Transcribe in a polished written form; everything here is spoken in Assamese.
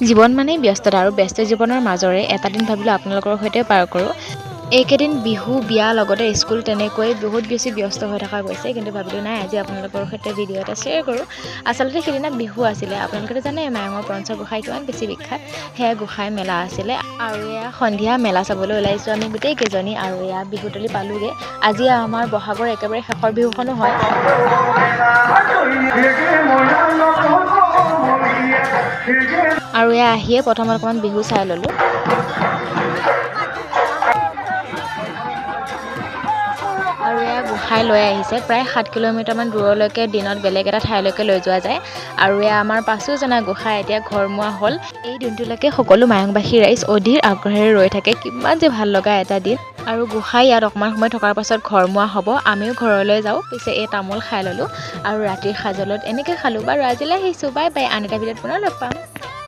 জীৱন মানেই ব্যস্ততা আৰু ব্যস্ত জীৱনৰ মাজৰে এটা দিন ভাবিলোঁ আপোনালোকৰ সৈতে পাৰ কৰোঁ। এইকেইদিন বিহু বিয়া লগতে স্কুল তেনেকৈ বহুত বেছি ব্যস্ত হৈ থকা গৈছে, কিন্তু ভাবিলোঁ নাই আজি আপোনালোকৰ সৈতে ভিডিঅ' এটা শ্বেয়াৰ কৰোঁ। আচলতে সেইদিনা বিহু আছিলে, আপোনালোকে জানে মায়ঙৰ পঞ্চগোসাঁই কিমান বেছি বিখ্যাত। সেয়া গোসাঁই মেলা আছিলে আৰু এয়া সন্ধিয়া মেলা চাবলৈ ওলাইছোঁ আমি গোটেইকেইজনী আৰু এয়া বিহুতলী পালোঁগৈ। আজি আমাৰ বহাগৰ একেবাৰে শেষৰ বিহুখনো হয়। আৰু এয়া আহিয়ে প্ৰথম অকণমান বিহু চাই ল'লোঁ। আৰু এয়া গোসাঁই লৈ আহিছে প্ৰায় 7 কিলোমিটাৰমান দূৰলৈকে, দিনত বেলেগ এটা ঠাইলৈকে লৈ যোৱা যায়। আৰু এয়া আমাৰ 5ও জনা গোসাঁই এতিয়া ঘৰমুৱা হ'ল। এই দিনটোলৈকে সকলো মায়ঙবাসী ৰাইজ অধীৰ আগ্ৰহেৰে ৰৈ থাকে, কিমান যে ভাল লগা এটা দিন। আৰু গোসাঁই ইয়াত অকণমান সময় থকাৰ পাছত ঘৰমুৱা হ'ব, আমিও ঘৰলৈ যাওঁ। পিছে এই তামোল খাই ল'লোঁ আৰু ৰাতিৰ সাজলত এনেকৈ খালোঁ। বাৰু আজিলৈ আহিছোঁ, বাই বাই। আন এটা ভিডিঅ'ত পুনৰ লগ পাম।